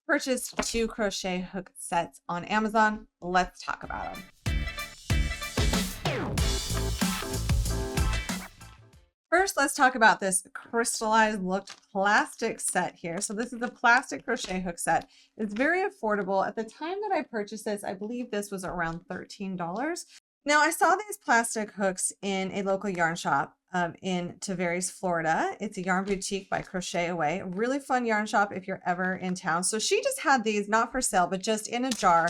Purchased 2 crochet hook sets on Amazon. Let's talk about them. First, let's talk about this crystallized looked plastic set here. So this is a plastic crochet hook set. It's very affordable. At the time that I purchased this, I believe this was around $13. Now, I saw these plastic hooks in a local yarn shop in Tavares, Florida. It's a yarn boutique by Crochet Away. A really fun yarn shop if you're ever in town. So she just had these, not for sale, but just in a jar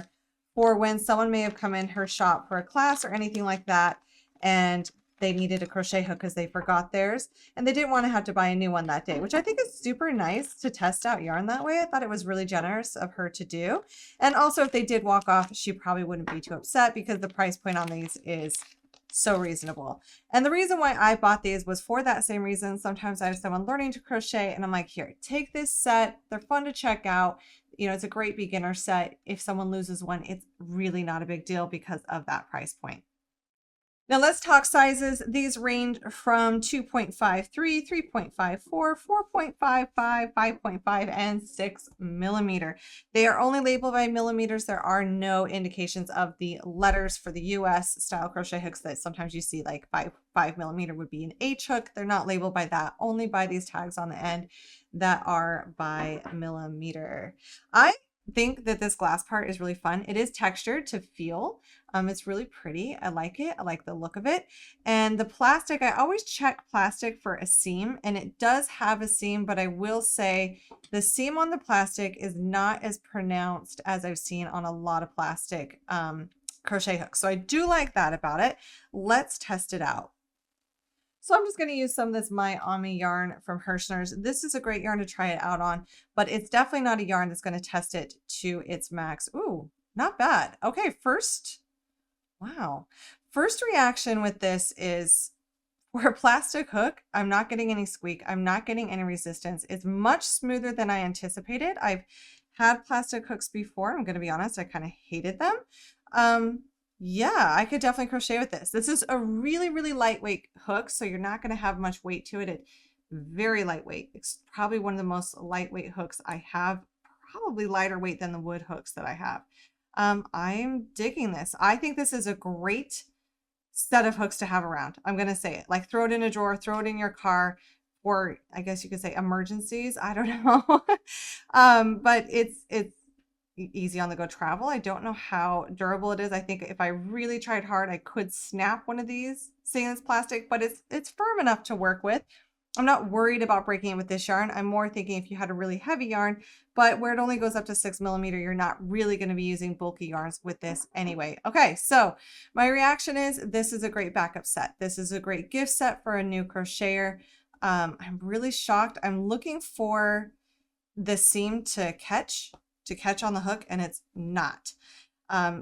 for when someone may have come in her shop for a class or anything like that, and they needed a crochet hook because they forgot theirs and they didn't want to have to buy a new one that day, which I think is super nice to test out yarn that way. I thought it was really generous of her to do. And also, if they did walk off, she probably wouldn't be too upset because the price point on these is so reasonable. And the reason why I bought these was for that same reason. Sometimes I have someone learning to crochet and I'm like, here, take this set. They're fun to check out. You know, it's a great beginner set. If someone loses one, it's really not a big deal because of that price point. Now let's talk sizes. These range from 2.53, 3.54, 4.55, 5.5, and 6 millimeter. They are only labeled by millimeters. There are no indications of the letters for the US style crochet hooks that sometimes you see, like 5 millimeter would be an H hook. They're not labeled by that, only by these tags on the end that are by millimeter. I think that this glass part is really fun. It is textured to feel. It's really pretty. I like it. I like the look of it. And the plastic, I always check plastic for a seam, and it does have a seam, but I will say the seam on the plastic is not as pronounced as I've seen on a lot of plastic crochet hooks. So I do like that about it. Let's test it out. So I'm just going to use some of this My Ami yarn from Hirschner's. This is a great yarn to try it out on, but it's definitely not a yarn that's going to test it to its max. Ooh, not bad. Okay, wow. First reaction with this is, for a plastic hook, I'm not getting any squeak. I'm not getting any resistance. It's much smoother than I anticipated. I've had plastic hooks before. I'm going to be honest, I kind of hated them. Yeah, I could definitely crochet with this. This is a really, really lightweight hook, so you're not going to have much weight to it. It's very lightweight. It's probably one of the most lightweight hooks I have, probably lighter weight than the wood hooks that I have. I'm digging this. I think this is a great set of hooks to have around. I'm going to say it. Like, throw it in a drawer, throw it in your car, or I guess you could say emergencies. I don't know. But it's easy on the go travel. I don't know how durable it is. I think if I really tried hard, I could snap one of these, seeing it's plastic, but it's firm enough to work with. I'm not worried about breaking it with this yarn. I'm more thinking if you had a really heavy yarn, but where it only goes up to 6 millimeter, you're not really going to be using bulky yarns with this anyway. Okay, so my reaction is this is a great backup set. This is a great gift set for a new crocheter. I'm really shocked. I'm looking for the seam to catch on the hook, and it's not.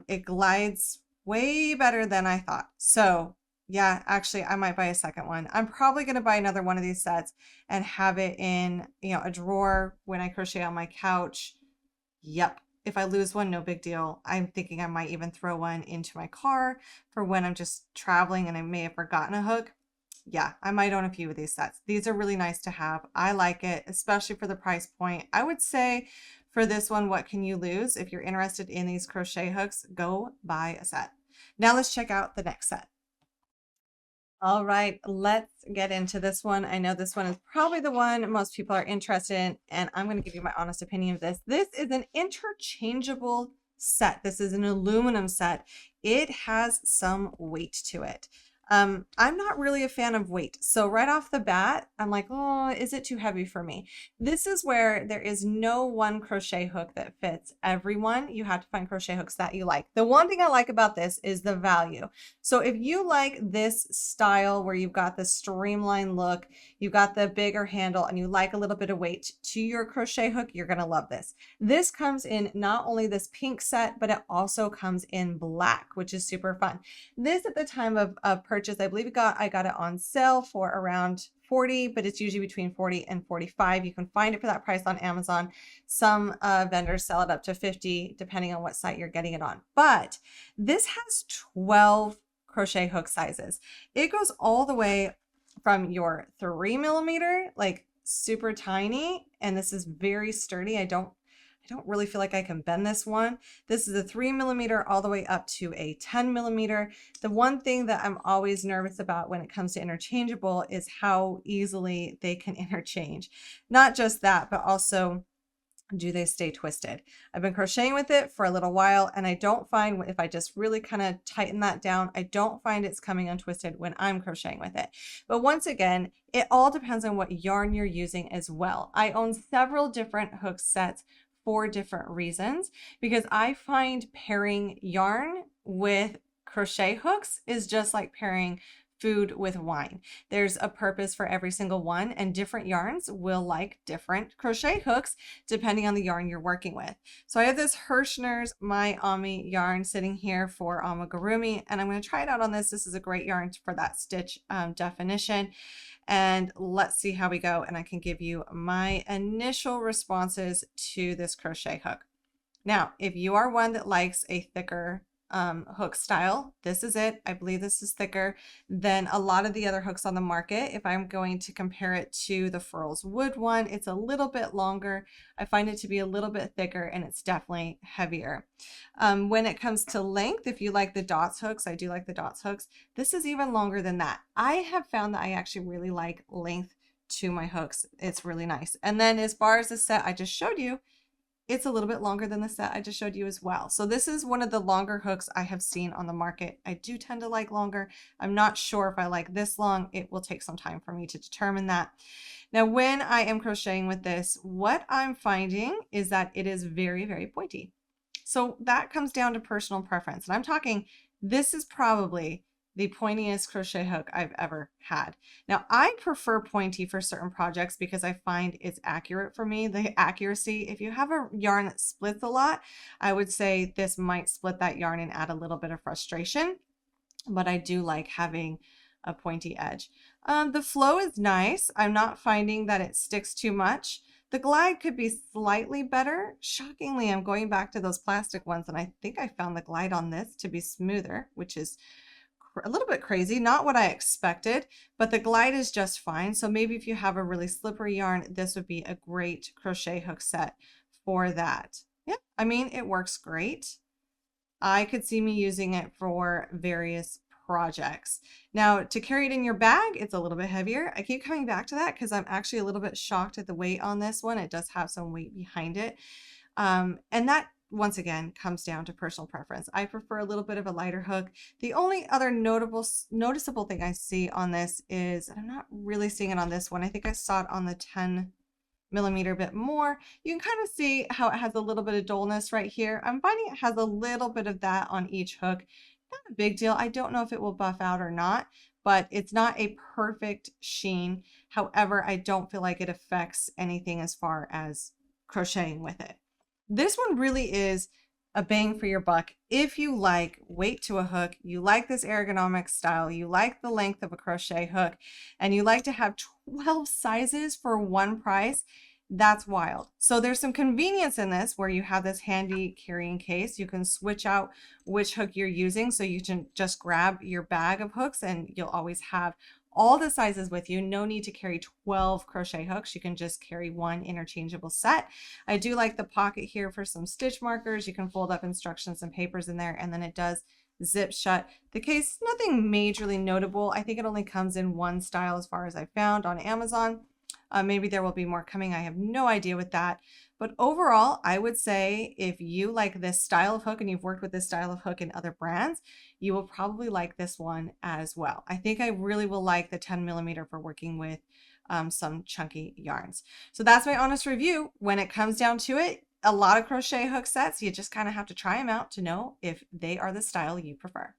It glides way better than I thought. So yeah, actually I might buy a second one. I'm probably going to buy another one of these sets and have it in, you know, a drawer when I crochet on my couch. Yep. If I lose one, no big deal. I'm thinking I might even throw one into my car for when I'm just traveling and I may have forgotten a hook. Yeah, I might own a few of these sets. These are really nice to have. I like it, especially for the price point. I would say for this one, what can you lose? If you're interested in these crochet hooks, go buy a set. Now let's check out the next set. All right, let's get into this one. I know this one is probably the one most people are interested in, and I'm going to give you my honest opinion of this. This is an interchangeable set. This is an aluminum set. It has some weight to it. I'm not really a fan of weight. So right off the bat, I'm like, oh, is it too heavy for me? This is where there is no one crochet hook that fits everyone. You have to find crochet hooks that you like. The one thing I like about this is the value. So if you like this style where you've got the streamlined look, you've got the bigger handle, and you like a little bit of weight to your crochet hook, you're going to love this. This comes in not only this pink set, but it also comes in black, which is super fun. This, at the time of purchase, I believe I got it on sale for around $40, but it's usually between $40 and $45. You can find it for that price on Amazon. Some vendors sell it up to $50, depending on what site you're getting it on. But this has 12 crochet hook sizes. It goes all the way from your 3 millimeter, like super tiny, and this is very sturdy. I don't I don't really feel like I can bend this one. This is a 3mm all the way up to a 10mm. The one thing that I'm always nervous about when it comes to interchangeable is how easily they can interchange. Not just that, but also, do they stay twisted? I've been crocheting with it for a little while, and I don't find, if I just really kind of tighten that down, I don't find it's coming untwisted when I'm crocheting with it. But once again, it all depends on what yarn you're using as well. I own several different hook sets for different reasons, because I find pairing yarn with crochet hooks is just like pairing food with wine. There's a purpose for every single one, and different yarns will like different crochet hooks depending on the yarn you're working with. So I have this Hirschner's My Ami yarn sitting here for amigurumi, and I'm going to try it out on this. This is a great yarn for that stitch definition, and let's see how we go, and I can give you my initial responses to this crochet hook. Now, if you are one that likes a thicker hook style, this is it. I believe this is thicker than a lot of the other hooks on the market. If I'm going to compare it to the Furls Wood one, it's a little bit longer. I find it to be a little bit thicker, and it's definitely heavier. When it comes to length, if you like the dots hooks, I do like the dots hooks. This is even longer than that. I have found that I actually really like length to my hooks. It's really nice. And then as far as the set I just showed you, it's a little bit longer than the set I just showed you as well. So this is one of the longer hooks I have seen on the market. I do tend to like longer. I'm not sure if I like this long. It will take some time for me to determine that. Now, when I am crocheting with this, what I'm finding is that it is very, very pointy. So that comes down to personal preference. And I'm talking, this is probably the pointiest crochet hook I've ever had. Now, I prefer pointy for certain projects because I find it's accurate for me. The accuracy, if you have a yarn that splits a lot, I would say this might split that yarn and add a little bit of frustration, but I do like having a pointy edge. The flow is nice. I'm not finding that it sticks too much. The glide could be slightly better. Shockingly, I'm going back to those plastic ones, and I think I found the glide on this to be smoother, which is a little bit crazy, not what I expected, but the glide is just fine. So maybe if you have a really slippery yarn, this would be a great crochet hook set for that. Yep, I mean, it works great. I could see me using it for various projects. Now, to carry it in your bag, it's a little bit heavier. I keep coming back to that because I'm actually a little bit shocked at the weight on this one. It does have some weight behind it. And that, once again, comes down to personal preference. I prefer a little bit of a lighter hook. The only other noticeable thing I see on this is, and I'm not really seeing it on this one, I think I saw it on the 10mm a bit more. You can kind of see how it has a little bit of dullness right here. I'm finding it has a little bit of that on each hook. Not a big deal. I don't know if it will buff out or not, but it's not a perfect sheen. However, I don't feel like it affects anything as far as crocheting with it. This one really is a bang for your buck. If you like weight to a hook, you like this ergonomic style, you like the length of a crochet hook, and you like to have 12 sizes for one price, that's wild. So there's some convenience in this where you have this handy carrying case. You can switch out which hook you're using, so you can just grab your bag of hooks and you'll always have all the sizes with you. No need to carry 12 crochet hooks. You can just carry one interchangeable set. I do like the pocket here for some stitch markers. You can fold up instructions and papers in there, and then it does zip shut. The case, nothing majorly notable. I think it only comes in one style as far as I found on Amazon. Maybe there will be more coming. I have no idea with that. But overall, I would say if you like this style of hook and you've worked with this style of hook in other brands, you will probably like this one as well. I think I really will like the 10mm for working with some chunky yarns. So that's my honest review. When it comes down to it, a lot of crochet hook sets, you just kind of have to try them out to know if they are the style you prefer.